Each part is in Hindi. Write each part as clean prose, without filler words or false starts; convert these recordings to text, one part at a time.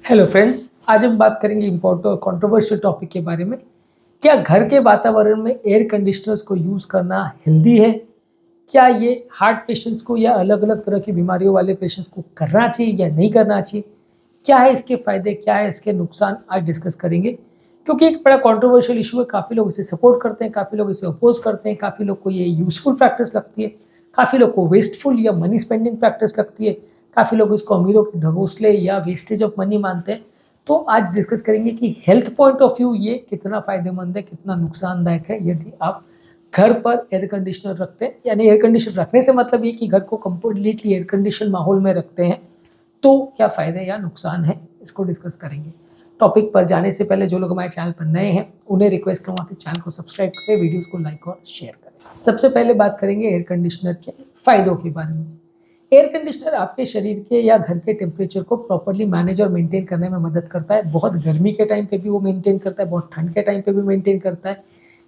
हेलो फ्रेंड्स, आज हम बात करेंगे इम्पोर्टेंट और कंट्रोवर्शियल टॉपिक के बारे में। क्या घर के वातावरण में एयर कंडीशनर्स को यूज़ करना हेल्दी है? क्या ये हार्ट पेशेंट्स को या अलग अलग तरह की बीमारियों वाले पेशेंट्स को करना चाहिए या नहीं करना चाहिए? क्या है इसके फ़ायदे, क्या है इसके नुकसान, आज डिस्कस करेंगे। क्योंकि एक बड़ा कंट्रोवर्शियल इशू है, काफ़ी लोग इसे सपोर्ट करते हैं, काफ़ी लोग इसे अपोज करते हैं, काफ़ी लोग को ये यूज़फुल प्रैक्टिस लगती है, काफ़ी लोग को वेस्टफुल या मनी स्पेंडिंग प्रैक्टिस लगती है, काफ़ी लोग इसको अमीरों के ढकोसले या वेस्टेज ऑफ मनी मानते हैं। तो आज डिस्कस करेंगे कि हेल्थ पॉइंट ऑफ व्यू ये कितना फ़ायदेमंद है, कितना नुकसानदायक है यदि आप घर पर एयर कंडीशनर रखते हैं। यानी एयर कंडीशनर रखने से मतलब ये कि घर को कम्प्लीटली एयर कंडीशन माहौल में रखते हैं, तो क्या फ़ायदे या नुकसान है, इसको डिस्कस करेंगे। टॉपिक पर जाने से पहले जो लोग हमारे चैनल पर नए हैं उन्हें रिक्वेस्ट करूँगा कि चैनल को सब्सक्राइब करें, वीडियोस को लाइक और शेयर करें। सबसे पहले बात करेंगे एयर कंडीशनर के फ़ायदों के बारे में। एयर कंडीशनर आपके शरीर के या घर के टेम्परेचर को प्रॉपर्ली मैनेज और मेंटेन करने में मदद करता है। बहुत गर्मी के टाइम पे भी वो मेंटेन करता है, बहुत ठंड के टाइम पे भी मेंटेन करता है।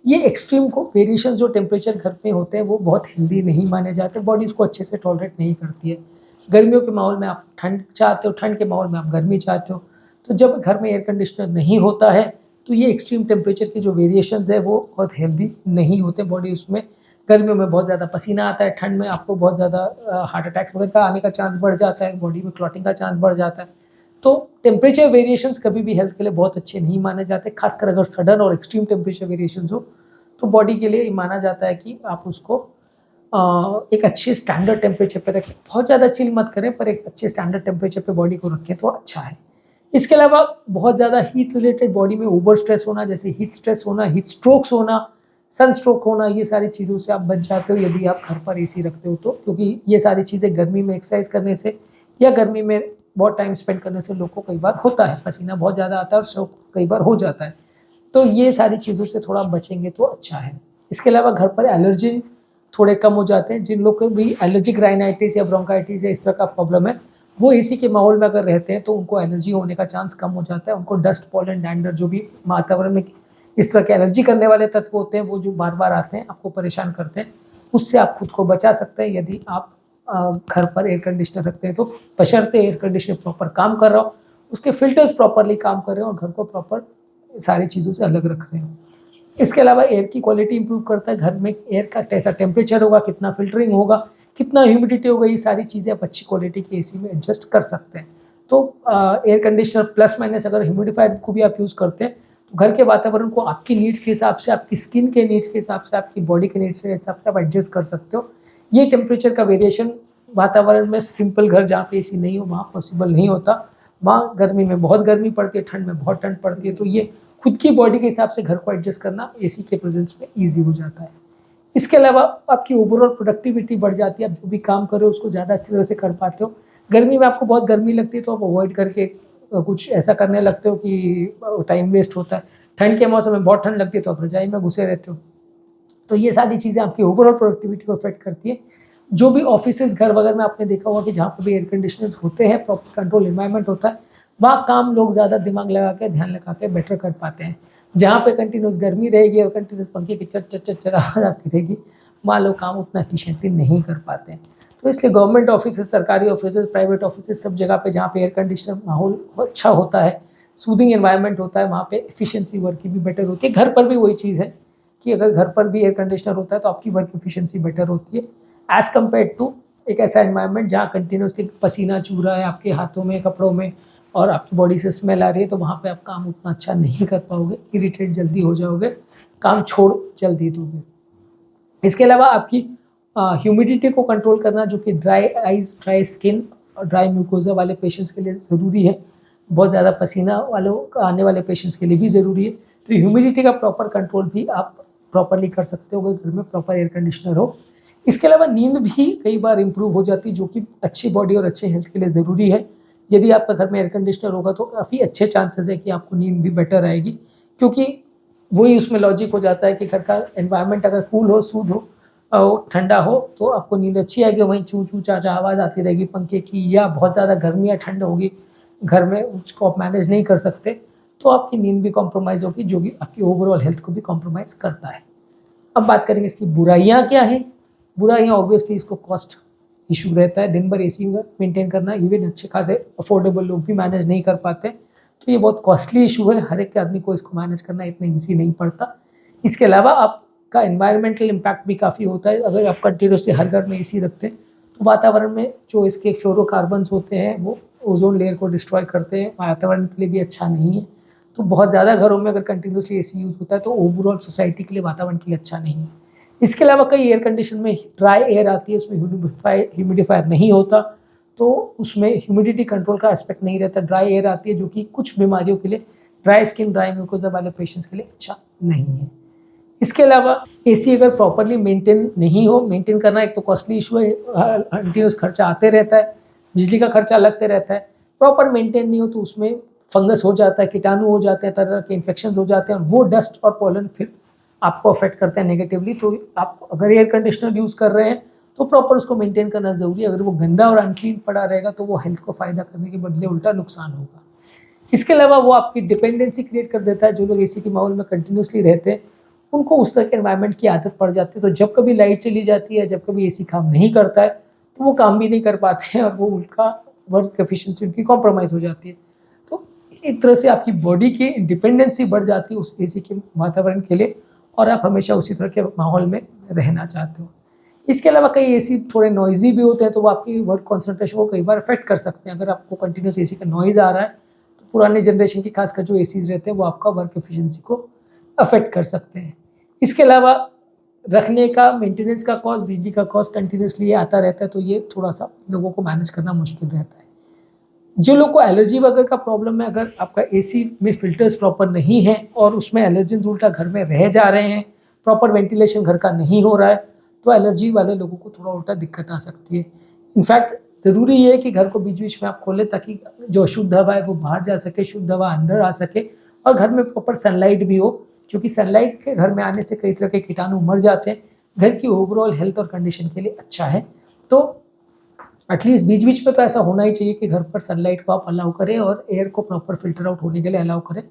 ये एक्सट्रीम को वेरिएशन जो टेम्परेचर घर में होते हैं वो बहुत हेल्दी नहीं माने जाते, बॉडी उसको अच्छे से टॉलरेट नहीं करती है। गर्मियों के माहौल में आप ठंड चाहते हो, ठंड के माहौल में आप गर्मी चाहते हो। तो जब घर में एयर कंडीशनर नहीं होता है तो ये एक्सट्रीम टेम्परेचर की जो वेरिएशंस है वो बहुत हेल्दी नहीं होते, बॉडी उसमें गर्मियों में बहुत ज़्यादा पसीना आता है, ठंड में आपको बहुत ज़्यादा हार्ट अटैक्स वगैरह का आने का चांस बढ़ जाता है, बॉडी में क्लॉटिंग का चांस बढ़ जाता है। तो टेम्परेचर वेरिएशंस कभी भी हेल्थ के लिए बहुत अच्छे नहीं माने जाते, खासकर अगर सडन और एक्सट्रीम टेम्परेचर वेरिएशंस हो तो बॉडी के लिए माना जाता है कि आप उसको एक अच्छे स्टैंडर्ड टेम्परेचर पे रखें। बहुत ज़्यादा चिल मत करें, पर एक अच्छे स्टैंडर्ड टेम्परेचर पे बॉडी को रखें तो अच्छा है। इसके अलावा बहुत ज़्यादा हीट रिलेटेड बॉडी में ओवर स्ट्रेस होना, जैसे हीट स्ट्रेस होना, हीट स्ट्रोक्स होना, सन स्ट्रोक होना, ये सारी चीज़ों से आप बच जाते हो यदि आप घर पर एसी रखते हो तो। क्योंकि ये सारी चीज़ें गर्मी में एक्सरसाइज करने से या गर्मी में बहुत टाइम स्पेंड करने से लोग को कई बार होता है, पसीना बहुत ज़्यादा आता है और स्ट्रोक कई बार हो जाता है। तो ये सारी चीज़ों से थोड़ा बचेंगे तो अच्छा है। इसके अलावा घर पर एलर्जिन थोड़े कम हो जाते हैं। जिन लोग को भी एलर्जिक राइनाइटिस या ब्रोंकाइटिस या इस तरह का प्रॉब्लम है, वो एसी के माहौल में अगर रहते हैं तो उनको एलर्जी होने का चांस कम हो जाता है। उनको डस्ट, पॉलन, डैंडर जो भी वातावरण में इस तरह के एलर्जी करने वाले तत्व होते हैं वो जो बार बार आते हैं आपको परेशान करते हैं, उससे आप खुद को बचा सकते हैं यदि आप घर पर एयर कंडीशनर रखते हैं तो। बशर्ते एयर कंडीशनर प्रॉपर काम कर रहा हो, उसके फिल्टर्स प्रॉपरली काम कर रहे हो और घर को प्रॉपर सारी चीज़ों से अलग रख रहे हो। इसके अलावा एयर की क्वालिटी इंप्रूव करता है। घर में एयर का कैसा टेम्परेचर होगा, कितना फिल्टरिंग होगा, कितना ह्यूमिडिटी होगा, ये सारी चीज़ें आप अच्छी क्वालिटी की एसी में एडजस्ट कर सकते हैं। तो एयर कंडीशनर प्लस माइनस अगर ह्यूमिडिफायर को भी आप यूज़ करते हैं तो घर के वातावरण को आपकी नीड्स के हिसाब से, आपकी स्किन के नीड्स के हिसाब से, आपकी बॉडी के नीड्स के हिसाब से आप एडजस्ट कर सकते हो। ये टेम्परेचर का वेरिएशन वातावरण में सिंपल घर जहाँ पे एसी नहीं हो वहाँ पॉसिबल नहीं होता। वहाँ गर्मी में बहुत गर्मी पड़ती है, ठंड में बहुत ठंड पड़ती है, तो ये खुद की बॉडी के हिसाब से घर को एडजस्ट करना एसी के प्रेजेंस में ईजी हो जाता है। इसके अलावा आपकी ओवरऑल प्रोडक्टिविटी बढ़ जाती है, आप जो भी काम कर रहे हो उसको ज़्यादा अच्छी तरह से कर पाते हो। गर्मी में आपको बहुत गर्मी लगती है तो आप अवॉइड करके कुछ ऐसा करने लगते हो कि टाइम वेस्ट होता है। ठंड के मौसम में बहुत ठंड लगती है तो आप रजाई में घुसे रहते हो। तो ये सारी चीज़ें आपकी ओवरऑल प्रोडक्टिविटी को अफेक्ट करती है। जो भी ऑफिसेज, घर वगैरह में आपने देखा होगा कि जहाँ पर भी एयर कंडीशनर्स होते हैं, प्रॉपर कंट्रोल एनवायरनमेंट होता है, वहाँ काम लोग ज़्यादा दिमाग लगा के, ध्यान लगा के बेटर कर पाते हैं। जहाँ पे कंटिन्यूस गर्मी रहेगी और कंटिन्यूस पंखे की चट चट चट चट आवाज़ आती रहेगी, वहाँ लोग काम उतना एफिशिएंटली नहीं कर पाते हैं। तो इसलिए गवर्नमेंट ऑफिसेज, सरकारी ऑफिसेज, प्राइवेट ऑफिसेज, सब जगह पे जहाँ पे एयर कंडीशनर माहौल अच्छा होता है, सूदिंग एनवायरनमेंट होता है, वहाँ पे एफिशिएंसी वर्क की भी बेटर होती है। घर पर भी वही चीज़ है कि अगर घर पर भी एयर कंडीशनर होता है तो आपकी वर्क एफिशिएंसी बेटर होती है एज़ कम्पेयर टू एक ऐसा एनवायरनमेंट जहाँ कंटिन्यूसली पसीना चू रहा है आपके हाथों में, कपड़ों में, और आपकी बॉडी से स्मेल आ रही है, तो वहाँ पे आप काम उतना अच्छा नहीं कर पाओगे, इरिटेट जल्दी हो जाओगे, काम छोड़ जल्दी दोगे। इसके अलावा आपकी ह्यूमिडिटी को कंट्रोल करना, जो कि ड्राई आइज, ड्राई स्किन और ड्राई म्यूकोजा वाले पेशेंट्स के लिए ज़रूरी है, बहुत ज़्यादा पसीना वालों आने वाले पेशेंट्स के लिए भी ज़रूरी है। तो ह्यूमिडिटी का प्रॉपर कंट्रोल भी आप प्रॉपरली कर सकते हो अगर घर में प्रॉपर एयर कंडीशनर हो। इसके अलावा नींद भी कई बार इंप्रूव हो जाती है, जो कि अच्छी बॉडी और अच्छे हेल्थ के लिए ज़रूरी है। यदि आपका घर में एयर कंडीशनर होगा तो काफ़ी अच्छे चांसेस है कि आपको नींद भी बेटर आएगी, क्योंकि वही उसमें लॉजिक हो जाता है कि घर का एनवायरनमेंट अगर कूल हो, सूद हो और ठंडा हो तो आपको नींद अच्छी आएगी। वहीं चू चू चा चा आवाज़ आती रहेगी पंखे की, या बहुत ज़्यादा गर्मी या ठंड होगी घर में, उसको आप मैनेज नहीं कर सकते, तो आपकी नींद भी कॉम्प्रोमाइज़ होगी, जो कि आपकी ओवरऑल हेल्थ को भी कॉम्प्रोमाइज़ करता है। अब बात करेंगे इसकी बुराइयाँ क्या हैं। बुराइयाँ ऑब्वियसली इसको कॉस्ट इशू रहता है, दिन भर एसी में मेंटेन करना इवन अच्छे खासे अफोर्डेबल लोग भी मैनेज नहीं कर पाते। तो ये बहुत कॉस्टली इशू है, हर एक आदमी को इसको मैनेज करना इतना ईजी नहीं पड़ता। इसके अलावा आपका एनवायरमेंटल इम्पैक्ट भी काफ़ी होता है। अगर आप कंटिन्यूसली हर घर में एसी रखते हैं तो वातावरण में जो इसके फ्लोरोकार्बन्स होते हैं वो ओजोन लेयर को डिस्ट्रॉय करते हैं, वातावरण के लिए भी अच्छा नहीं है। तो बहुत ज़्यादा घरों में अगर कंटिन्यूसली एसी यूज़ होता है तो ओवरऑल सोसाइटी के लिए, वातावरण के लिए अच्छा नहीं है। इसके अलावा कई एयर कंडीशन में ड्राई एयर आती है, उसमें ह्यूमिडिफायर नहीं होता, तो उसमें ह्यूमिडिटी कंट्रोल का एस्पेक्ट नहीं रहता। ड्राई एयर आती है जो कि कुछ बीमारियों के लिए, ड्राई स्किन, ड्राई म्यूकोसा वाले पेशेंट्स के लिए अच्छा नहीं है। इसके अलावा एसी अगर प्रॉपरली मेंटेन नहीं हो, मेंटेन करना एक तो कॉस्टली इशू है, कंटिन्यूस खर्चा आते रहता है, बिजली का खर्चा लगते रहता है। प्रॉपर मेंटेन नहीं हो तो उसमें फंगस हो जाता है, कीटाणु हो जाते हैं, तरह तरह के इन्फेक्शन हो जाते हैं, और वो डस्ट और पॉलन फिर आपको अफेक्ट करते हैं नेगेटिवली। तो आप अगर एयर कंडीशनर यूज़ कर रहे हैं तो प्रॉपर उसको मेंटेन करना ज़रूरी है। अगर वो गंदा और अनक्लीन पड़ा रहेगा तो वो हेल्थ को फ़ायदा करने के बदले उल्टा नुकसान होगा। इसके अलावा वो आपकी डिपेंडेंसी क्रिएट कर देता है। जो लोग एसी के माहौल में कंटिन्यूसली रहते हैं उनको उस तरह के एनवायरनमेंट की आदत पड़ जाती है, तो जब कभी लाइट चली जाती है, जब कभी एसी काम नहीं करता है तो वो काम भी नहीं कर पाते हैं और वो उनका वर्क एफिशिएंसी उनकी कॉम्प्रोमाइज़ हो जाती है। तो एक तरह से आपकी बॉडी की डिपेंडेंसी बढ़ जाती है उस एसी के वातावरण के लिए, और आप हमेशा उसी तरह के माहौल में रहना चाहते हो। इसके अलावा कई एसी थोड़े नॉइजी भी होते हैं, तो वो आपकी वर्क कॉन्सेंट्रेशन को कई बार अफेक्ट कर सकते हैं। अगर आपको कंटिन्यूस एसी का नॉइज़ आ रहा है तो पुराने जनरेशन के खासकर जो एसीज रहते हैं वो आपका वर्क एफिशिएंसी को अफेक्ट कर सकते हैं। इसके अलावा रखने का, मेंटेनेंस का कॉस्ट, बिजली का कॉस्ट कंटिन्यूसली ये आता रहता है, तो ये थोड़ा सा लोगों को मैनेज करना मुश्किल रहता है। जो लोग को एलर्जी वगैरह का प्रॉब्लम है, अगर आपका एसी में फिल्टर्स प्रॉपर नहीं है और उसमें एलर्जेंस उल्टा घर में रह जा रहे हैं, प्रॉपर वेंटिलेशन घर का नहीं हो रहा है, तो एलर्जी वाले लोगों को थोड़ा उल्टा दिक्कत आ सकती है। इनफैक्ट ज़रूरी ये है कि घर को बीच बीच में आप खोलें ताकि जो अशुद्ध हवा है वो बाहर जा सके, शुद्ध हवा अंदर आ सके, और घर में प्रॉपर सनलाइट भी हो, क्योंकि सनलाइट के घर में आने से कई तरह के कीटाणु मर जाते हैं। घर की ओवरऑल हेल्थ और कंडीशन के लिए अच्छा है। तो एटलीस्ट बीच बीच में तो ऐसा होना ही चाहिए कि घर पर सनलाइट को आप अलाउ करें और एयर को प्रॉपर फिल्टर आउट होने के लिए अलाउ करें,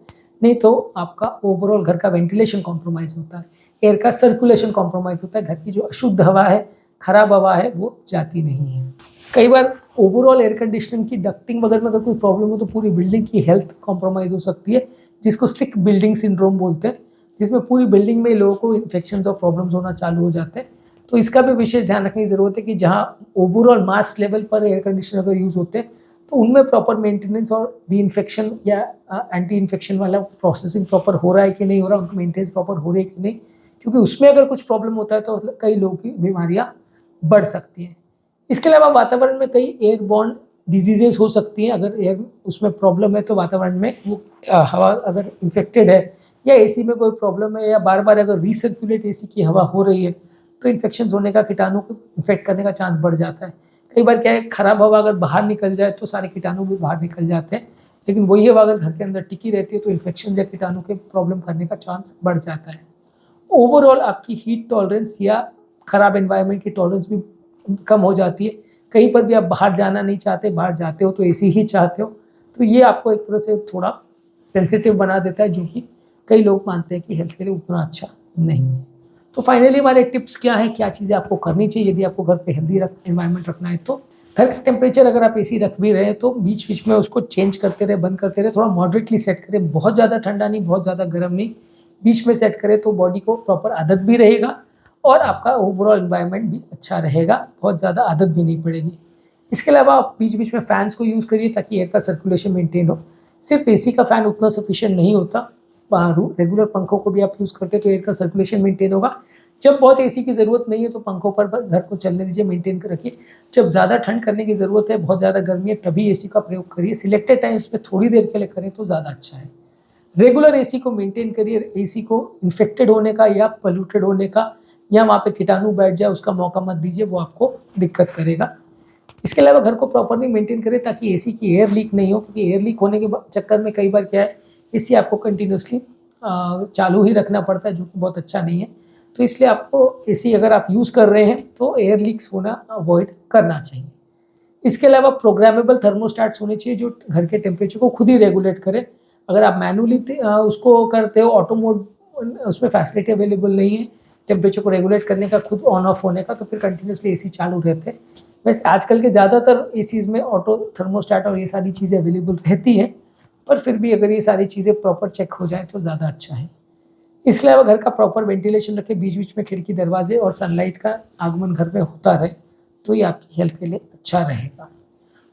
नहीं तो आपका ओवरऑल घर का वेंटिलेशन कॉम्प्रोमाइज़ होता है, एयर का सर्कुलेशन कॉम्प्रोमाइज़ होता है, घर की जो अशुद्ध हवा है, खराब हवा है, वो जाती नहीं है। कई बार ओवरऑल एयर कंडीशनिंग की डक्टिंग वगैरह में अगर कोई प्रॉब्लम हो तो पूरी बिल्डिंग की हेल्थ कॉम्प्रोमाइज़ हो सकती है, जिसको सिक बिल्डिंग सिंड्रोम बोलते हैं, जिसमें पूरी बिल्डिंग में लोगों को इन्फेक्शंस और प्रॉब्लम्स होना चालू हो जाते हैं। तो इसका भी विशेष ध्यान रखने की ज़रूरत है कि जहाँ ओवरऑल मास लेवल पर एयर कंडीशनर अगर यूज़ होते हैं तो उनमें प्रॉपर मेंटेनेंस और डी इन्फेक्शन या एंटी इन्फेक्शन वाला प्रोसेसिंग प्रॉपर हो रहा है कि नहीं हो रहा, उनकी मेंटेनेंस प्रॉपर हो रही है कि नहीं, क्योंकि उसमें अगर कुछ प्रॉब्लम होता है तो कई लोगों की बीमारियाँ बढ़ सकती हैं। इसके अलावा वातावरण में कई एयरबॉर्न डिजीजेज हो सकती हैं। अगर एयर उसमें प्रॉब्लम है तो वातावरण में वो हवा अगर इन्फेक्टेड है, या एसी में कोई प्रॉब्लम है, या बार बार अगर रीसर्कुलेट एसी की हवा हो रही है तो इन्फेक्शन होने का, कीटाणु को इन्फेक्ट करने का चांस बढ़ जाता है। कई बार क्या है, खराब हवा अगर बाहर निकल जाए तो सारे कीटाणु भी बाहर निकल जाते हैं, लेकिन वही हवा अगर घर के अंदर टिकी रहती है तो इन्फेक्शन या कीटाणु के प्रॉब्लम करने का चांस बढ़ जाता है। ओवरऑल आपकी हीट टॉलरेंस या खराब एनवायरनमेंट की टॉलरेंस भी कम हो जाती है। कहीं पर भी आप बाहर जाना नहीं चाहते, बाहर जाते हो तो एसी ही चाहते हो, तो ये आपको एक तरह से थोड़ा सेंसिटिव बना देता है, जो कि कई लोग मानते हैं कि हेल्थ के लिए उतना अच्छा नहीं है। तो फाइनली हमारे टिप्स क्या हैं, क्या चीज़ें आपको करनी चाहिए यदि आपको घर पे हेल्दी एनवायरनमेंट रखना है। तो घर का टेम्परेचर अगर आप एसी रख भी रहे हैं तो बीच बीच में उसको चेंज करते रहे, बंद करते रहे, थोड़ा मॉडरेटली सेट करें, बहुत ज़्यादा ठंडा नहीं, बहुत ज़्यादा गर्म नहीं, बीच में सेट करें तो बॉडी को प्रॉपर आदत भी रहेगा और आपका ओवरऑल एनवायरनमेंट भी अच्छा रहेगा, बहुत ज़्यादा आदत भी नहीं पड़ेगी। इसके अलावा आप बीच बीच में फ़ैन्स को यूज़ करिए ताकि एयर का सर्कुलेशन मेंटेन हो। सिर्फ एसी का फ़ैन उतना सफिशिएंट नहीं होता, रेगुलर पंखों को भी आप यूज़ करते हैं तो एयर का सर्कुलेशन मेंटेन होगा। जब बहुत एसी की ज़रूरत नहीं है तो पंखों पर घर को चलने दीजिए, मेंटेन कर रखिए। जब ज़्यादा ठंड करने की ज़रूरत है, बहुत ज़्यादा गर्मी है, तभी एसी का प्रयोग करिए। सिलेक्टेड टाइम्स में थोड़ी देर के लिए करें तो ज़्यादा अच्छा है। रेगुलर एसी को मेंटेन करिए। एसी को इन्फेक्टेड होने का या पोल्यूटेड होने का या वहाँ पे कीटाणु बैठ जाए उसका मौका मत दीजिए, वो आपको दिक्कत करेगा। इसके अलावा घर को प्रॉपर्ली मेंटेन करें ताकि एसी की एयर लीक नहीं हो, क्योंकि एयर लीक होने के चक्कर में कई बार क्या है, एसी आपको कंटिन्यूसली चालू ही रखना पड़ता है, जो कि बहुत अच्छा नहीं है। तो इसलिए आपको एसी अगर आप यूज़ कर रहे हैं तो एयर लीक्स होना अवॉइड करना चाहिए। इसके अलावा प्रोग्रामेबल थर्मोस्टैट्स होने चाहिए जो घर के टेम्परेचर को खुद ही रेगुलेट करें। अगर आप मैनुअली उसको करते हो, ऑटो मोड उसमें फैसिलिटी अवेलेबल नहीं है टेम्परेचर को रेगुलेट करने का, खुद ऑन ऑफ होने का, तो फिर कंटिन्यूसली एसी चालू रहते हैं। वैसे आजकल के ज़्यादातर एसीज़ में ऑटो थर्मोस्टैट और ये सारी चीज़ें अवेलेबल रहती हैं, पर फिर भी अगर ये सारी चीज़ें प्रॉपर चेक हो जाए तो ज़्यादा अच्छा है। इसके अलावा घर का प्रॉपर वेंटिलेशन रखें, बीच बीच में खिड़की दरवाजे और सनलाइट का आगमन घर में होता रहे, तो ये आपकी हेल्थ के लिए अच्छा रहेगा।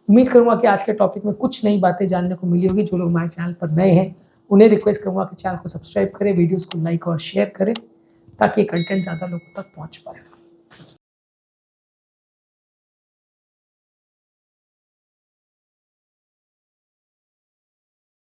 उम्मीद करूँगा कि आज के टॉपिक में कुछ नई बातें जानने को मिली होगी। जो लोग हमारे चैनल पर नए हैं उन्हें रिक्वेस्ट करूँगा कि चैनल को सब्सक्राइब करें, वीडियोज़ को लाइक और शेयर करें ताकि ये कंटेंट ज़्यादा लोगों तक पहुँच पाए।